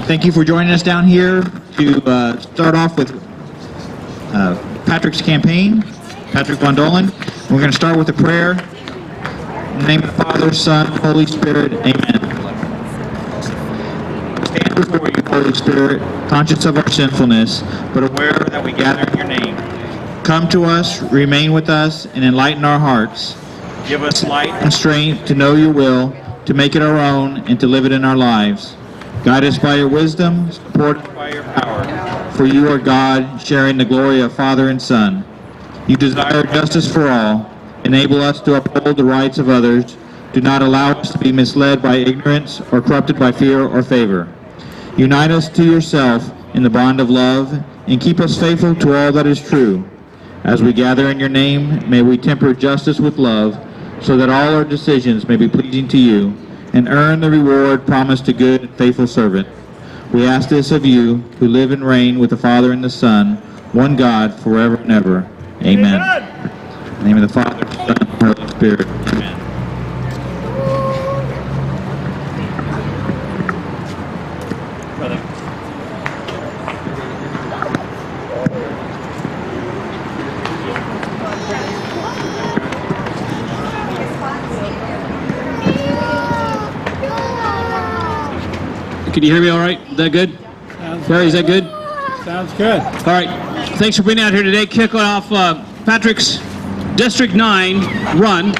Thank you for joining us down here to start off with Patrick's campaign, Patrick Von Dohlen. We're going to start with a prayer. In the name of the Father, Son, Holy Spirit, amen. Stand before you, Holy Spirit, conscious of our sinfulness, but aware that we gather in your name. Come to us, remain with us, and enlighten our hearts. Give us light and strength to know your will, to make it our own, and to live it in our lives. Guide us by your wisdom, support us by your power. For you are God, sharing the glory of Father and Son. You desire justice for all. Enable us to uphold the rights of others. Do not allow us to be misled by ignorance or corrupted by fear or favor. Unite us to yourself in the bond of love, and keep us faithful to all that is true. As we gather in your name, may we temper justice with love, so that all our decisions may be pleasing to you, and earn the reward promised to good and faithful servant. We ask this of you, who live and reign with the Father and the Son, one God, forever and ever. Amen. In the name of the Father, Son, and Holy Spirit. Amen. Can you hear me all right? Is that good? Barry, is that good? Sounds good. All right. Thanks for being out here today. Kick off Patrick's District 9 run.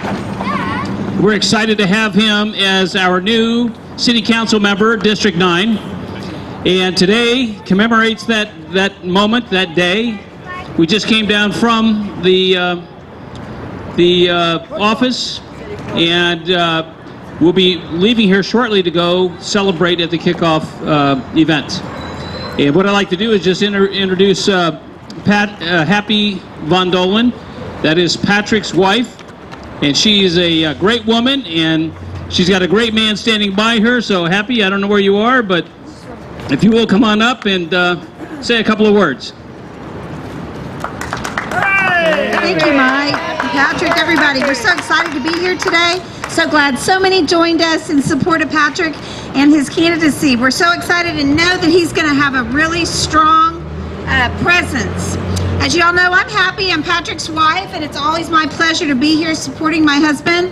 We're excited to have him as our new City Council member, District 9. And today commemorates that moment, that day. We just came down from the office, and we'll be leaving here shortly to go celebrate at the kickoff event. And what I'd like to do is just introduce Happy Von Dohlen. That is Patrick's wife, and she is a great woman, and she's got a great man standing by her. So Happy, I don't know where you are, but if you will come on up and say a couple of words. Thank you, Mike, Patrick, everybody. We're so excited to be here today. So glad so many joined us in support of Patrick and his candidacy. We're so excited to know that he's going to have a really strong presence. As you all know, I'm Happy. I'm Patrick's wife, and it's always my pleasure to be here supporting my husband.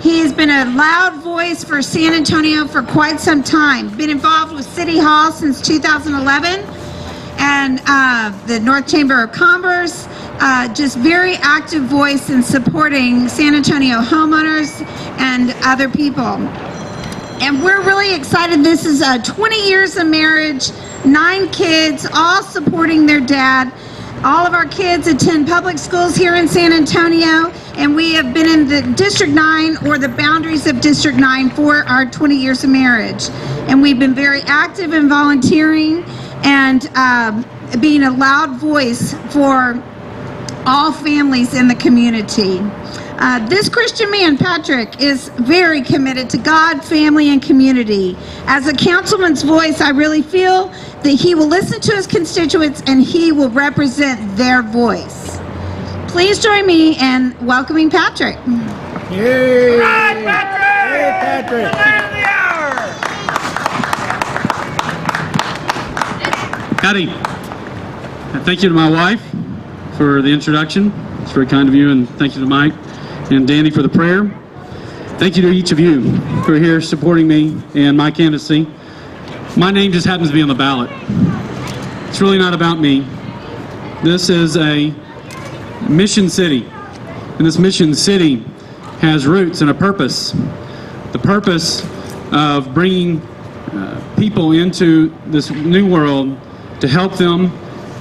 He has been a loud voice for San Antonio for quite some time. Been involved with City Hall since 2011 and the North Chamber of Commerce. Just very active voice in supporting San Antonio homeowners and other people. And we're really excited. This is 20 years of marriage, 9 kids, all supporting their dad. All of our kids attend public schools here in San Antonio, and we have been in the District 9 or the boundaries of District 9 for our 20 years of marriage. And we've been very active in volunteering and being a loud voice for all families in the community. This Christian man, Patrick, is very committed to God, family, and community. As a councilman's voice, I really feel that he will listen to his constituents and he will represent their voice. Please join me in welcoming Patrick. Yay! All right, Patrick! Hey, Patrick! Howdy. Thank you to my wife for the introduction. It's very kind of you, and thank you to Mike and Danny for the prayer. Thank you to each of you who are here supporting me and my candidacy. My name just happens to be on the ballot. It's really not about me. This is a mission city, and this mission city has roots and a purpose. The purpose of bringing people into this new world to help them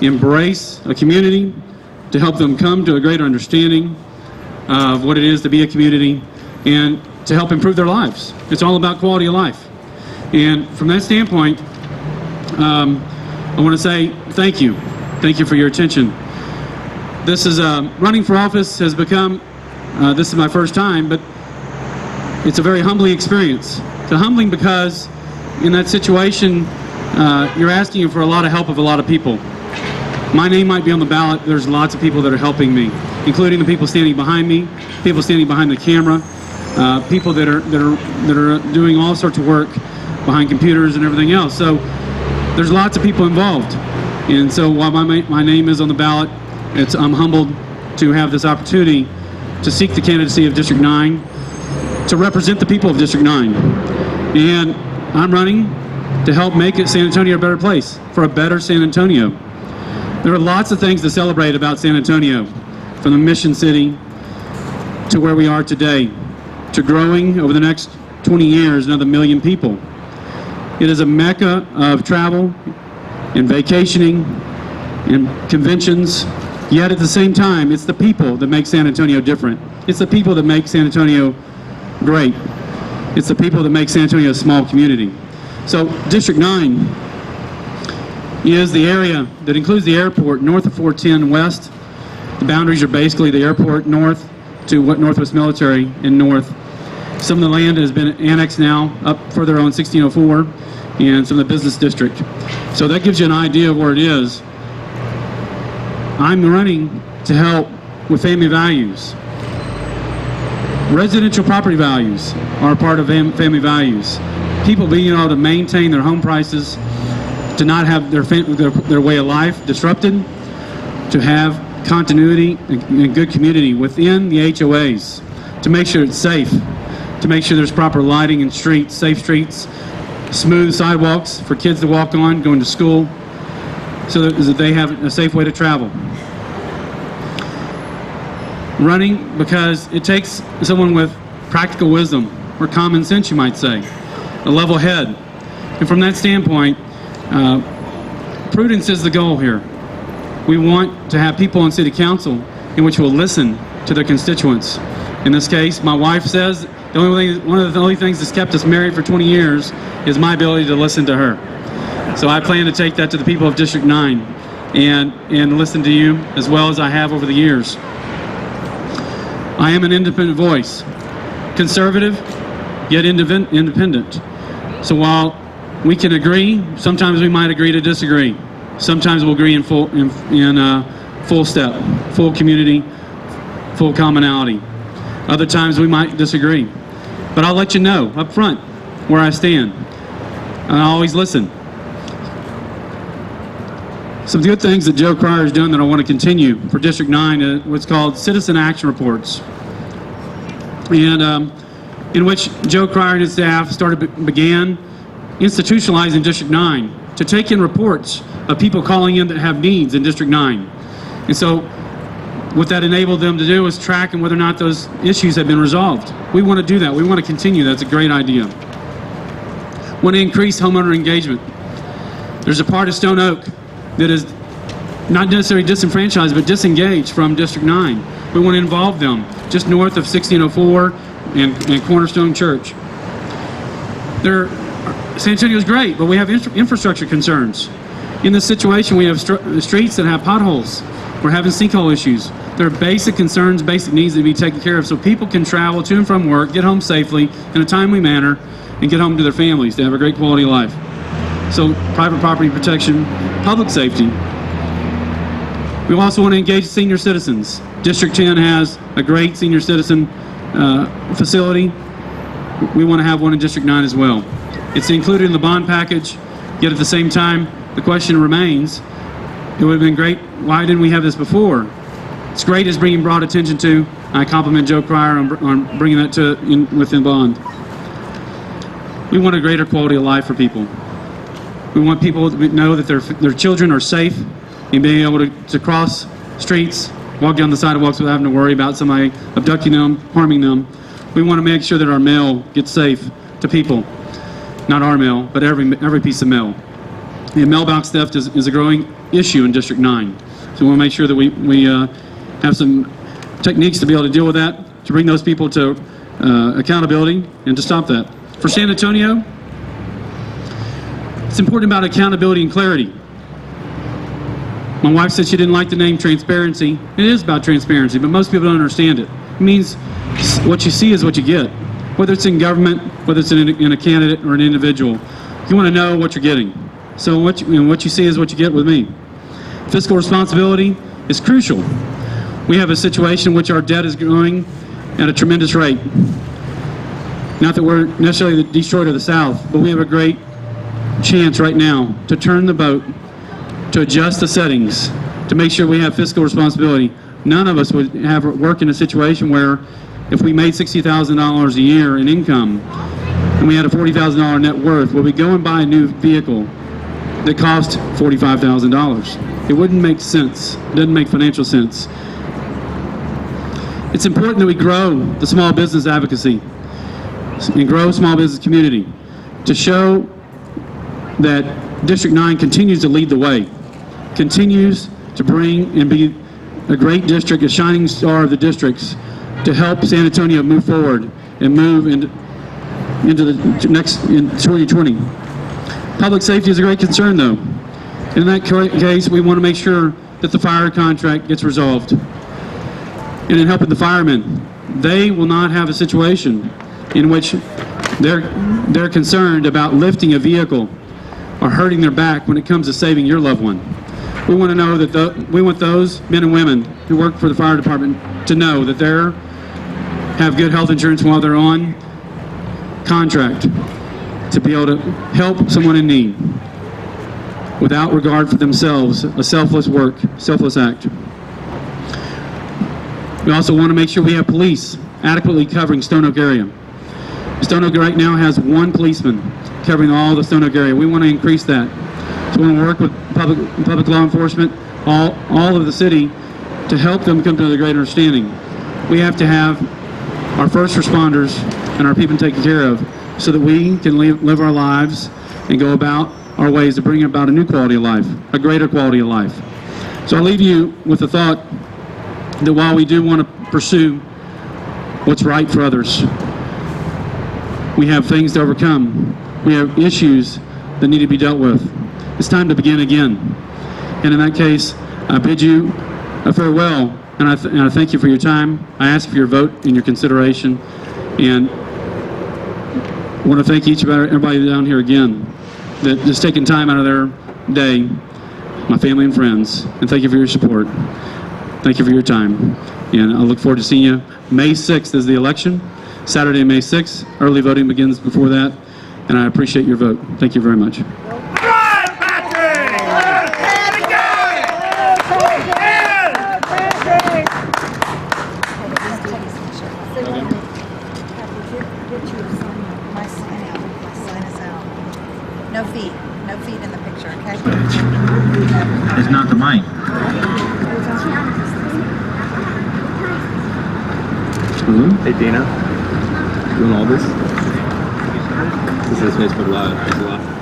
embrace a community, to help them come to a greater understanding of what it is to be a community, and to help improve their lives. It's all about quality of life. And from that standpoint, I want to say thank you. Thank you for your attention. This is running for office has become, this is my first time, but it's a very humbling experience. It's humbling because in that situation, you're asking for a lot of help of a lot of people. My name might be on the ballot. There's lots of people that are helping me, including the people standing behind me, people standing behind the camera, people that are doing all sorts of work behind computers and everything else. So there's lots of people involved. And so while my name is on the ballot, I'm humbled to have this opportunity to seek the candidacy of District 9, to represent the people of District 9. And I'm running to help make San Antonio a better place, for a better San Antonio. There are lots of things to celebrate about San Antonio, from the mission city to where we are today, to growing over the next 20 years another 1 million people. It is a mecca of travel and vacationing and conventions, yet at the same time, it's the people that make San Antonio different. It's the people that make San Antonio great. It's the people that make San Antonio a small community. So District 9 is the area that includes the airport north of 410 west. The boundaries are basically the airport north to what Northwest Military and north. Some of the land has been annexed now up further on 1604 and some of the business district. So that gives you an idea of where it is. I'm running to help with family values. Residential property values are a part of family values. People being able to maintain their home prices, to not have their way of life disrupted, to have continuity and good community within the HOAs, to make sure it's safe, to make sure there's proper lighting in streets, safe streets, smooth sidewalks for kids to walk on, going to school, so that they have a safe way to travel. Running because it takes someone with practical wisdom, or common sense you might say, a level head. And from that standpoint, prudence is the goal here. We want to have people on City Council in which will listen to their constituents. In this case, my wife says one of the only things that's kept us married for 20 years is my ability to listen to her. So I plan to take that to the people of District 9 and listen to you as well as I have over the years. I am an independent voice, conservative, yet independent. So while we can agree, sometimes we might agree to disagree. Sometimes we'll agree in full step, full community, full commonality. Other times we might disagree. But I'll let you know up front where I stand. And I always listen. Some good things that Joe Cryer has done that I want to continue for District 9 is what's called citizen action reports. And in which Joe Cryer and his staff began institutionalizing District 9 to take in reports of people calling in that have needs in District 9. And so what that enabled them to do was track whether or not those issues have been resolved. We want to do that. We want to continue. That's a great idea. Want to increase homeowner engagement. There's a part of Stone Oak that is not necessarily disenfranchised, but disengaged from District 9. We want to involve them just north of 1604 and Cornerstone Church. San Antonio is great, but we have infrastructure concerns. In this situation, we have streets that have potholes. We're having sinkhole issues. There are basic concerns, basic needs to be taken care of so people can travel to and from work, get home safely in a timely manner, and get home to their families to have a great quality of life. So private property protection, public safety. We also want to engage senior citizens. District 10 has a great senior citizen facility. We want to have one in District 9 as well. It's included in the bond package, yet at the same time, the question remains, it would have been great, why didn't we have this before? It's great it's being brought attention to. I compliment Joe Cryer on bringing that within bond. We want a greater quality of life for people. We want people to know that their children are safe and being able to cross streets, walk down the sidewalks without having to worry about somebody abducting them, harming them. We want to make sure that our mail gets safe to people. Not our mail, but every piece of mail. And mailbox theft is a growing issue in District 9. So we want to make sure that we have some techniques to be able to deal with that, to bring those people to accountability and to stop that. For San Antonio, it's important about accountability and clarity. My wife said she didn't like the name transparency. It is about transparency, but most people don't understand it. It means what you see is what you get. Whether it's in government, whether it's in a candidate or an individual, you want to know what you're getting. So what you see is what you get with me. Fiscal responsibility is crucial. We have a situation in which our debt is growing at a tremendous rate. Not that we're necessarily the Detroit of the South, but we have a great chance right now to turn the boat, to adjust the settings, to make sure we have fiscal responsibility. None of us would work in a situation where if we made $60,000 a year in income and we had a $40,000 net worth, would we go and buy a new vehicle that cost $45,000? It wouldn't make sense. It doesn't make financial sense. It's important that we grow the small business advocacy and grow small business community to show that District 9 continues to lead the way, continues to bring and be a great district, a shining star of the districts, to help San Antonio move forward and move into the next, in 2020. Public safety is a great concern, though. In that case, we want to make sure that the fire contract gets resolved. And in helping the firemen, they will not have a situation in which they're concerned about lifting a vehicle or hurting their back when it comes to saving your loved one. We want to know that we want those men and women who work for the fire department to know that they have good health insurance while they're on contract to be able to help someone in need without regard for themselves, a selfless act. We also want to make sure we have police adequately covering Stone Oak area. Stone Oak right now has one policeman covering all the Stone Oak area. We want to increase that. So we want to work with public law enforcement, all of the city, to help them come to a greater understanding. We have to have our first responders and our people taken care of so that we can live our lives and go about our ways to bring about a new quality of life, a greater quality of life. So I leave you with the thought that while we do want to pursue what's right for others, we have things to overcome. We have issues that need to be dealt with. It's time to begin again. And in that case, I bid you a farewell, and I thank you for your time. I ask for your vote and your consideration, and I want to thank everybody down here again that just taking time out of their day, my family and friends, and thank you for your support. Thank you for your time, and I look forward to seeing you. May 6th is the election, Saturday, May 6th. Early voting begins before that, and I appreciate your vote. Thank you very much. No feet in the picture, okay? It's not the mic. Hey Dana, doing all this? This is Facebook Live. Thanks a lot.